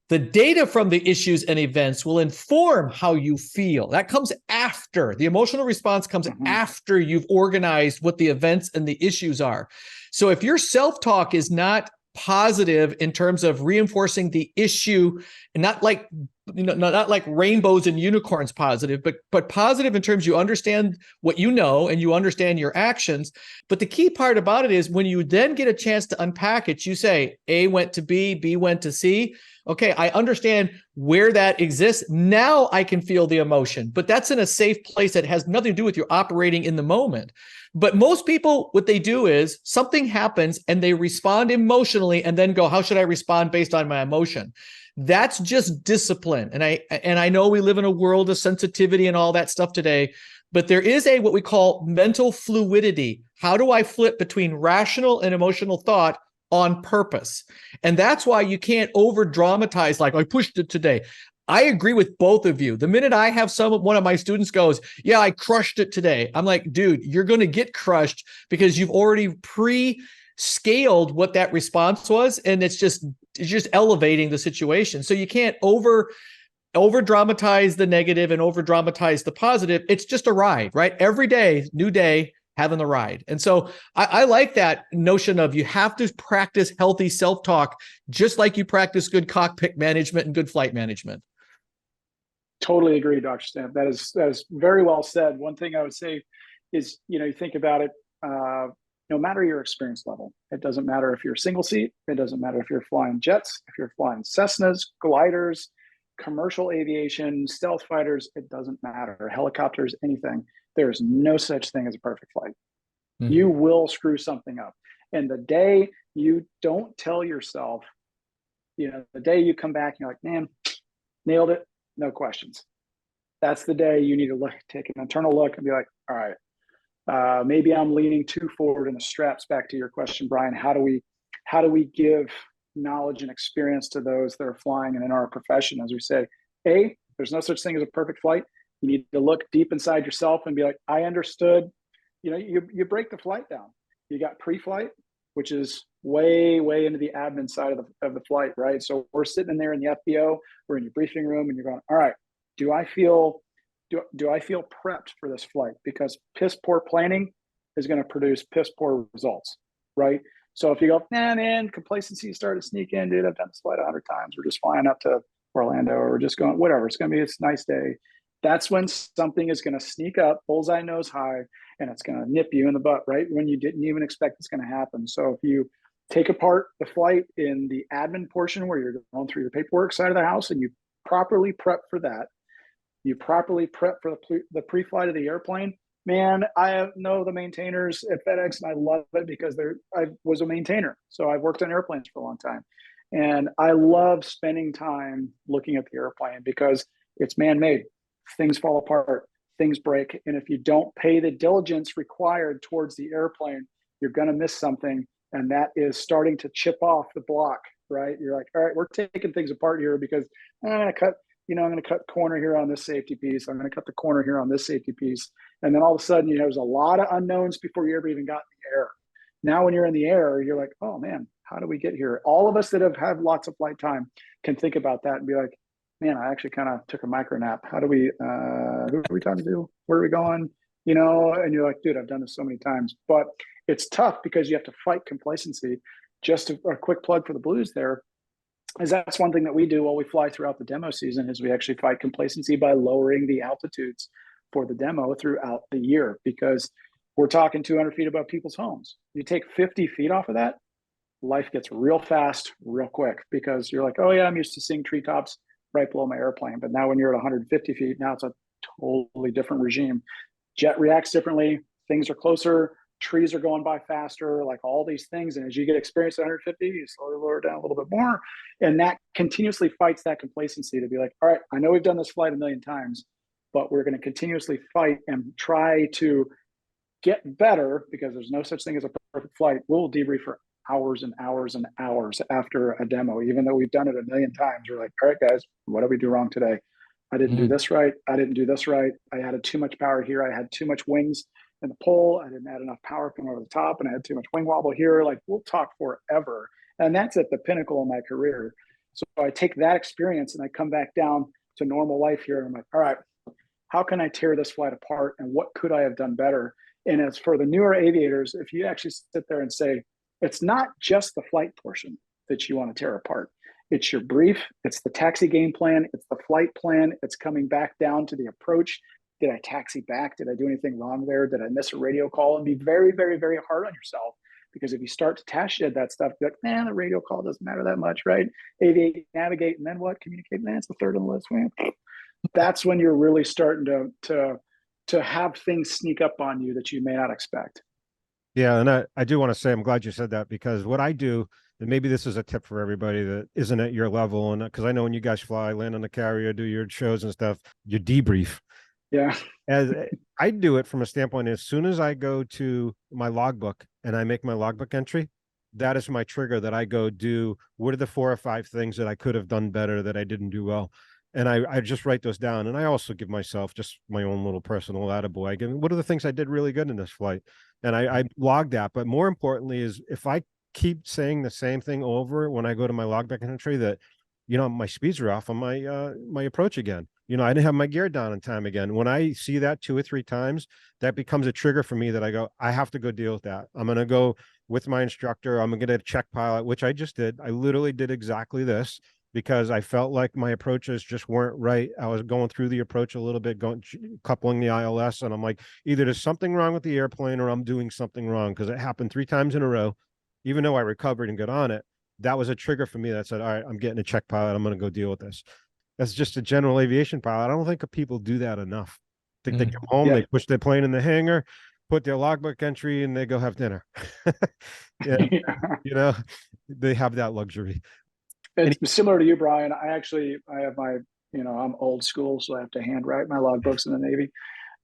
The data from the issues and events will inform how you feel. That comes after. The emotional response comes after you've organized what the events and the issues are. So if your self-talk is not positive in terms of reinforcing the issue, and not like rainbows and unicorns positive, but positive in terms you understand what you know and you understand your actions. But the key part about it is, when you then get a chance to unpack it, you say A went to B, B went to C. Okay, I understand where that exists. Now I can feel the emotion, but that's in a safe place that has nothing to do with you operating in the moment. But most people, what they do is, something happens and they respond emotionally and then go, how should I respond based on my emotion? That's just discipline. And I know we live in a world of sensitivity and all that stuff today, but there is what we call mental fluidity. How do I flip between rational and emotional thought on purpose? And that's why you can't over dramatize, like, I pushed it today. I agree with both of you. The minute I have one of my students goes, yeah, I crushed it today, I'm like, dude, you're going to get crushed because you've already pre-scaled what that response was. And it's just elevating the situation. So you can't over dramatize the negative and over dramatize the positive. It's just a ride, right? Every day, new day, having the ride. And so I like that notion of, you have to practice healthy self-talk, just like you practice good cockpit management and good flight management.
Totally agree, Dr. Stamp. That is very well said. One thing I would say is, you think about it, no matter your experience level, it doesn't matter if you're single seat, it doesn't matter if you're flying jets, if you're flying Cessnas, gliders, commercial aviation, stealth fighters, it doesn't matter. Helicopters, anything. There's no such thing as a perfect flight.
Mm-hmm.
You will screw something up. And the day you don't tell yourself, the day you come back and you're like, man, nailed it, no questions. That's the day you need to take an internal look and be like, all right, maybe I'm leaning too forward in the straps. Back to your question, Brian, how do we give knowledge and experience to those that are flying and in our profession? As we say, there's no such thing as a perfect flight. You need to look deep inside yourself and be like, I understood. You break the flight down. You got pre-flight, which is way into the admin side of the flight, right? So we're sitting in there in the FBO, we're in your briefing room, and you're going, all right, do I feel prepped for this flight? Because piss poor planning is going to produce piss poor results, right? So if you go, man, complacency started to sneak in, dude, I've done this flight 100 times. We're just flying up to Orlando, or we're just going, whatever. It's going to be a nice day. That's when something is going to sneak up, bullseye nose high, and it's going to nip you in the butt, right? When you didn't even expect it's going to happen. So if you take apart the flight in the admin portion where you're going through your paperwork side of the house and you properly prep for that, you properly prep for the pre-flight of the airplane, man, I know the maintainers at FedEx, and I love it because I was a maintainer. So I've worked on airplanes for a long time. And I love spending time looking at the airplane because it's man-made. Things fall apart, things break. And if you don't pay the diligence required towards the airplane, you're going to miss something. And that is starting to chip off the block, right? You're like, all right, we're taking things apart here because I'm going to cut corner here on this safety piece. I'm going to cut the corner here on this safety piece. And then all of a sudden, there's a lot of unknowns before you ever even got in the air. Now, when you're in the air, you're like, oh man, how do we get here? All of us that have had lots of flight time can think about that and be like, man, I actually kind of took a micro nap. How do we, who are we talking to? Where are we going? And you're like, dude, I've done this so many times, but it's tough because you have to fight complacency. Just a quick plug for the Blues there is that's one thing that we do while we fly throughout the demo season is we actually fight complacency by lowering the altitudes for the demo throughout the year, because we're talking 200 feet above people's homes. You take 50 feet off of that, life gets real fast, real quick, because you're like, oh yeah, I'm used to seeing treetops right below my airplane. But now when you're at 150 feet, now it's a totally different regime. Jet reacts differently. Things are closer. Trees are going by faster, like all these things. And as you get experience at 150, you slowly lower it down a little bit more. And that continuously fights that complacency to be like, all right, I know we've done this flight a million times, but we're going to continuously fight and try to get better, because there's no such thing as a perfect flight. We'll debrief for hours and hours and hours after a demo, even though we've done it a million times. We're like, all right, guys, what did we do wrong today? I didn't do this right. I didn't do this right. I added too much power here. I had too much wings in the pole. I didn't add enough power coming over the top, and I had too much wing wobble here. Like, we'll talk forever. And that's at the pinnacle of my career. So I take that experience and I come back down to normal life here. And I'm like, all right, how can I tear this flight apart? And what could I have done better? And as for the newer aviators, if you actually sit there and say, it's not just the flight portion that you want to tear apart. It's your brief, it's the taxi game plan, it's the flight plan, it's coming back down to the approach. Did I taxi back? Did I do anything wrong there? Did I miss a radio call? And be very, very, very hard on yourself. Because if you start to task shed that stuff, you're like, man, the radio call doesn't matter that much, right? Aviate, navigate, and then what? Communicate, man, it's the third on the list, man. That's when you're really starting to have things sneak up on you that you may not expect.
Yeah, and I do want to say I'm glad you said that, because what I do, and maybe this is a tip for everybody that isn't at your level, and because I know when you guys fly, land on the carrier, do your shows and stuff, you debrief.
Yeah.
As I do it from a standpoint, as soon as I go to my logbook and I make my logbook entry, that is my trigger that I go do. What are the 4 or 5 things that I could have done better that I didn't do well? And I just write those down. And I also give myself just my own little personal attaboy. I give, what are the things I did really good in this flight? And I log that. But more importantly is if I keep saying the same thing over when I go to my logbook entry, that, my speeds are off on my approach again. I didn't have my gear down in time again. When I see that 2 or 3 times, that becomes a trigger for me that I go, I have to go deal with that. I'm going to go with my instructor. I'm going to check pilot, which I just did. I literally did exactly this, because I felt like my approaches just weren't right. I was going through the approach a little bit, coupling the ILS, and I'm like, either there's something wrong with the airplane or I'm doing something wrong, because it happened 3 times in a row. Even though I recovered and got on it, that was a trigger for me that said, all right, I'm getting a check pilot. I'm going to go deal with this. as just a general aviation pilot, I don't think people do that enough. I think they
Mm.
come home,
Yeah.
they push their plane in the hangar, put their logbook entry, and they go have dinner. Yeah, you know, they have that luxury.
It's similar to you, Brian. I have my, I'm old school, so I have to handwrite my logbooks in the Navy.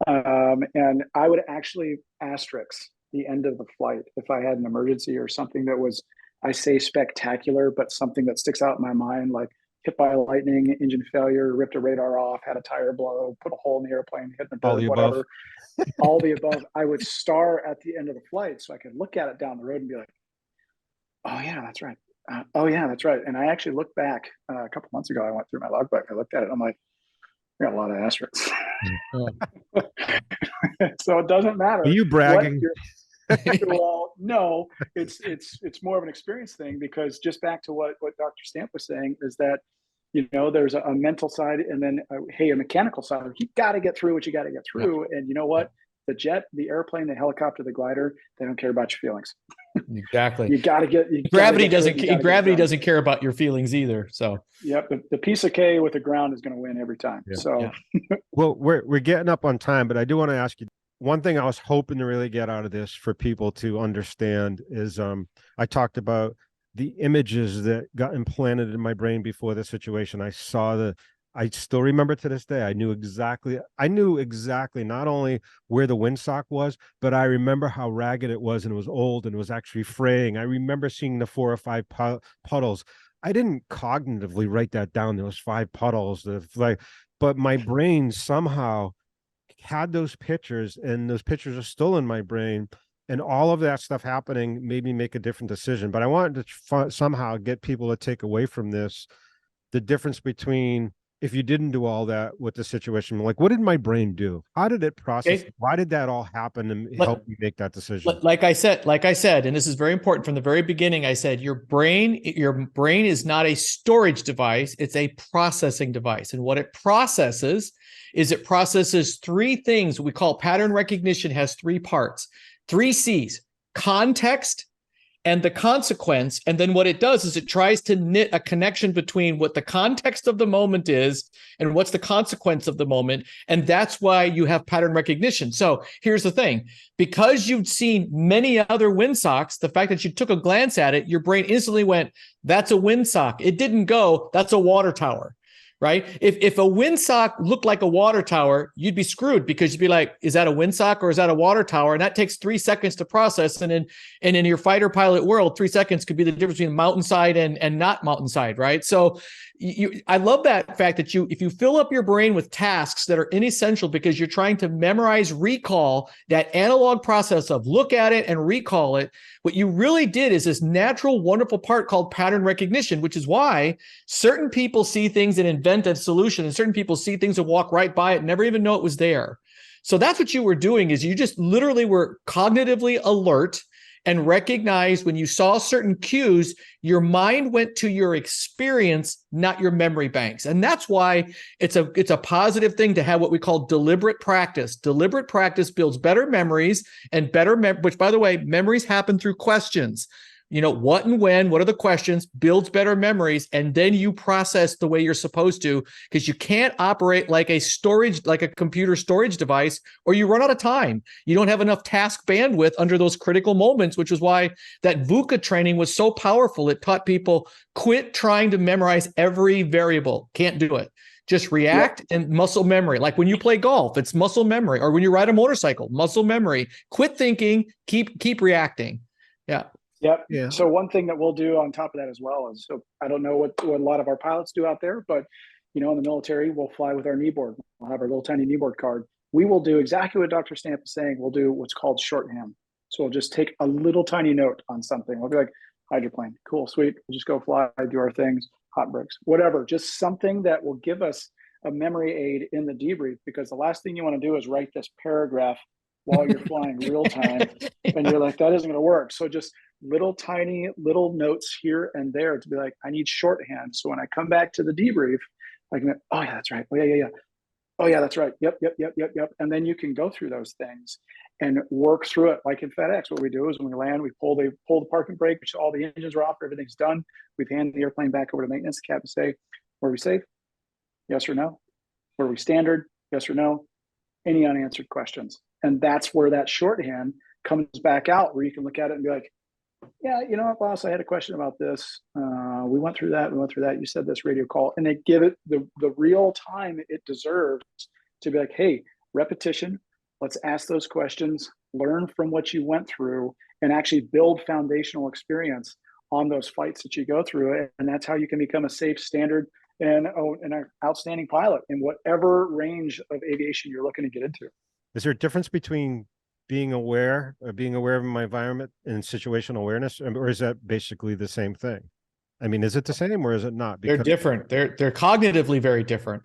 And I would actually asterisk the end of the flight if I had an emergency or something that was, I say spectacular, but something that sticks out in my mind, like hit by lightning, engine failure, ripped a radar off, had a tire blow, put a hole in the airplane, hit the
All
bird,
the
whatever.
above.
All the above. I would star at the end of the flight so I could look at it down the road and be like, oh yeah, that's right. Oh yeah, that's right. And I actually looked back a couple months ago. I went through my logbook. I looked at it. I'm like, I got a lot of asterisks. So it doesn't matter.
Are you bragging?
Well, no, it's more of an experience thing, because just back to what Dr. Stamp was saying is that, there's a mental side and then a mechanical side. You got to get through what you got to get through. And you know what? The jet, the airplane, the helicopter, the glider, they don't care about your feelings.
Exactly.
You got to get
gravity doesn't care about your feelings either. So
yep, the piece of K with the ground is going to win every time.
Yeah.
So
well, we're getting up on time, but I do want to ask you one thing I was hoping to really get out of this for people to understand is I talked about the images that got implanted in my brain before the situation. I still remember to this day. I knew exactly not only where the windsock was, but I remember how ragged it was, and it was old and it was actually fraying. I remember seeing the 4 or 5 puddles. I didn't cognitively write that down. There was 5 puddles, but my brain somehow had those pictures, and those pictures are still in my brain. And all of that stuff happening made me make a different decision. But I wanted to somehow get people to take away from this the difference between if you didn't do all that with the situation, like what did my brain do? How did it process?
Okay.
Why did that all happen and help me make that decision?
Like I said, and this is very important from the very beginning, I said, your brain is not a storage device. It's a processing device. And what it processes is it processes 3 things. We call pattern recognition has 3 parts, 3 C's: context, and the consequence. And then what it does is it tries to knit a connection between what the context of the moment is and what's the consequence of the moment. And that's why you have pattern recognition. So here's the thing. Because you've seen many other windsocks, the fact that you took a glance at it, your brain instantly went, that's a windsock. It didn't go, that's a water tower. Right? If a windsock looked like a water tower, you'd be screwed, because you'd be like, is that a windsock or is that a water tower? And that takes 3 seconds to process. And in your fighter pilot world, 3 seconds could be the difference between mountainside and not mountainside, right? So I love that fact that if you fill up your brain with tasks that are inessential because you're trying to memorize, recall that analog process of look at it and recall it, what you really did is this natural, wonderful part called pattern recognition, which is why certain people see things and invent a solution, and certain people see things and walk right by it and never even know it was there. So that's what you were doing, is you just literally were cognitively alert and recognized when you saw certain cues, your mind went to your experience, not your memory banks. And that's why it's a positive thing to have what we call deliberate practice. Deliberate practice builds better memories, and which, by the way, memories happen through questions. What and when, what are the questions, builds better memories, and then you process the way you're supposed to, because you can't operate like a computer storage device, or you run out of time. You don't have enough task bandwidth under those critical moments, which is why that VUCA training was so powerful. It taught people, quit trying to memorize every variable. Can't do it. Just react and muscle memory. Like when you play golf, it's muscle memory, or when you ride a motorcycle, muscle memory. Quit thinking, keep reacting. Yeah.
Yep. Yeah. So one thing that we'll do on top of that as well is, so I don't know what a lot of our pilots do out there, but in the military, we'll fly with our knee board. We'll have our little tiny knee board card. We will do exactly what Dr. Stamp is saying. We'll do what's called shorthand. So we'll just take a little tiny note on something. We'll be like, hydroplane, cool, sweet. We'll just go fly, do our things, hot brakes, whatever. Just something that will give us a memory aid in the debrief, because the last thing you want to do is write this paragraph while you're flying real time. And you're like, that isn't going to work. So just tiny little notes here and there to be like, I need shorthand. So when I come back to the debrief, I can, oh yeah, that's right. Oh yeah. Oh yeah, that's right. Yep. And then you can go through those things and work through it. Like in FedEx, what we do is when we land, we pull the parking brake, which all the engines are off, everything's done. We've handed the airplane back over to maintenance. The captain say, were we safe? Yes or no? Were we standard? Yes or no? Any unanswered questions? And that's where that shorthand comes back out, where you can look at it and be like, yeah, you know what, boss, I had a question about this. We went through that. You said this radio call, and they give it the real time it deserves to be like, hey, repetition. Let's ask those questions, learn from what you went through, and actually build foundational experience on those fights that you go through. And that's how you can become a safe, standard, and an outstanding pilot in whatever range of aviation you're looking to get into.
Is there a difference between being aware of my environment and situational awareness, or is that basically the same thing? I mean, is it the same or is it not?
They're different. They're cognitively very different.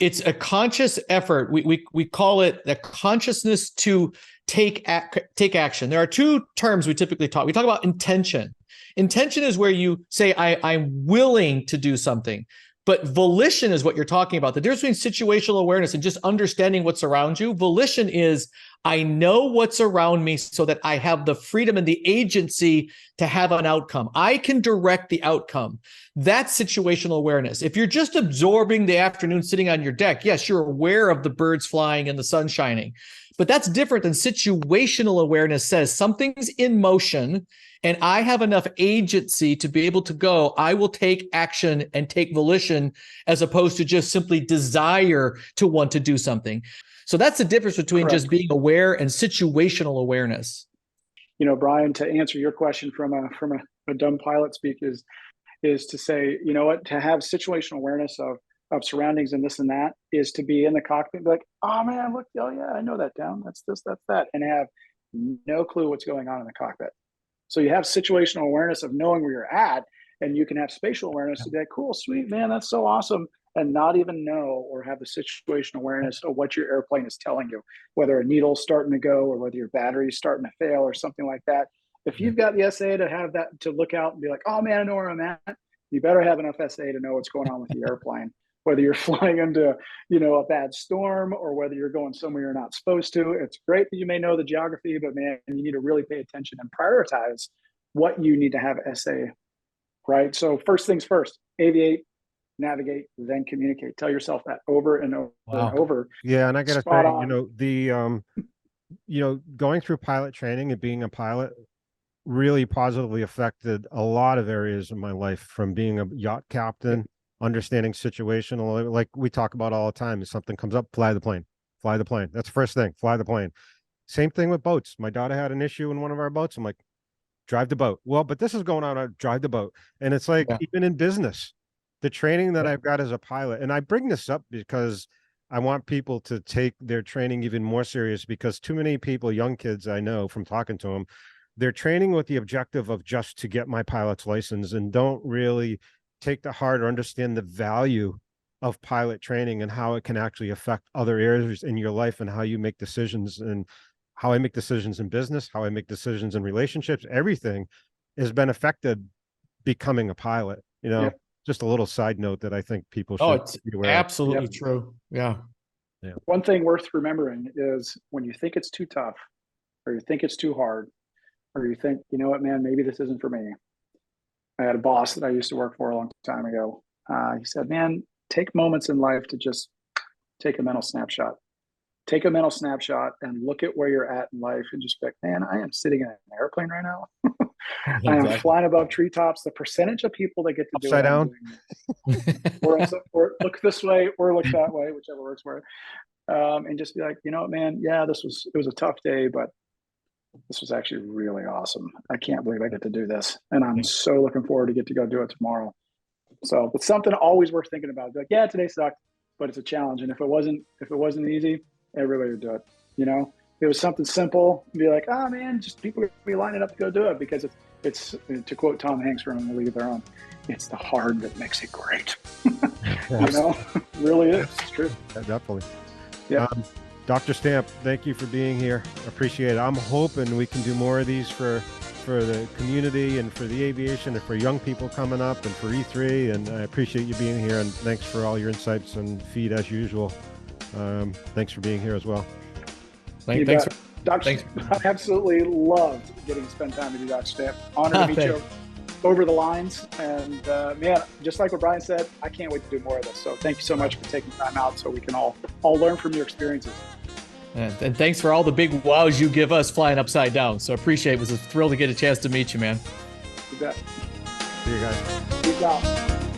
It's a conscious effort. We call it the consciousness to take action. There are two terms we typically talk. We talk about intention. Intention is where you say, I'm willing to do something. But volition is what you're talking about. The difference between situational awareness and just understanding what's around you. Volition is, I know what's around me so that I have the freedom and the agency to have an outcome. I can direct the outcome. That's situational awareness. If you're just absorbing the afternoon sitting on your deck, yes, you're aware of the birds flying and the sun shining. But that's different than situational awareness says something's in motion and I have enough agency to be able to go, I will take action and take volition as opposed to just simply desire to want to do something. So that's the difference between
Correct.
just being aware and situational awareness.
You know, Brian, to answer your question from a dumb pilot speak is to say, you know what, to have situational awareness of surroundings and this and that is to be in the cockpit and be like, oh man, look, oh yeah, I know that down. That's this, that's that. And have no clue what's going on in the cockpit. So you have situational awareness of knowing where you're at, and you can have spatial awareness to be like, cool, sweet, man, that's so awesome. And not even know or have the situational awareness of what your airplane is telling you, whether a needle's starting to go or whether your battery's starting to fail or something like that. If you've got the SA to have that, to look out and be like, oh man, I know where I'm at, you better have enough SA to know what's going on with the airplane, whether you're flying into, you know, a bad storm or whether you're going somewhere you're not supposed to. It's great that you may know the geography, but man, you need to really pay attention and prioritize what you need to have SA, right? So first things first, aviate, navigate, then communicate. Tell yourself that over and over and over.
Yeah, and I gotta say, you know, the you know, going through pilot training and being a pilot really positively affected a lot of areas of my life, from being a yacht captain, understanding situational, like we talk about all the time. If something comes up, fly the plane. That's the first thing, fly the plane. Same thing with boats. My daughter had an issue in one of our boats. I'm like, drive the boat. Well, but this is going on, drive the boat. And it's like, even in business, the training that I've got as a pilot, and I bring this up because I want people to take their training even more serious, because too many people, young kids I know from talking to them, they're training with the objective of just to get my pilot's license and don't really take to heart or understand the value of pilot training and how it can actually affect other areas in your life and how you make decisions, and how I make decisions in business, how I make decisions in relationships. Everything has been affected becoming a pilot, you know. Just a little side note that I think people should be aware of.
Absolutely true. Yeah.
One thing worth remembering is when you think it's too tough, or you think it's too hard, or you think, you know what, man, maybe this isn't for me. I had a boss that I used to work for a long time ago. He said, man, take moments in life to just take a mental snapshot. Take a mental snapshot and look at where you're at in life and just be like, man, I am sitting in an airplane right now. I am flying above treetops. The percentage of people that get to
upside down,
or look this way or look that way, whichever works for it, and just be like, you know what, man, yeah, it was a tough day, but this was actually really awesome. I can't believe I get to do this, and I'm so looking forward to go do it tomorrow. So it's something always worth thinking about. Like, yeah, today sucked, but it's a challenge, and if it wasn't easy, everybody would do it. You know, if it was something simple, be like, oh man, just people would be lining up to go do it, because it's to quote Tom Hanks from A League of Their Own, it's the hard that makes it great. You know, really is. It's true.
Yeah, definitely.
Yeah.
Dr. Stamp, thank you for being here. Appreciate it. I'm hoping we can do more of these for the community and for the aviation and for young people coming up and for E3. And I appreciate you being here, and thanks for all your insights and feed as usual. Thanks for being here as well.
Thanks. I absolutely loved getting to spend time with you, Dr. Stamp. Honored to meet you. over the lines. And man, just like what Brian said, I can't wait to do more of this. So thank you so much for taking time out so we can all learn from your experiences.
And thanks for all the big wows you give us flying upside down. So appreciate it. It was a thrill to get a chance to meet you, man.
You bet.
See you guys.
Peace out.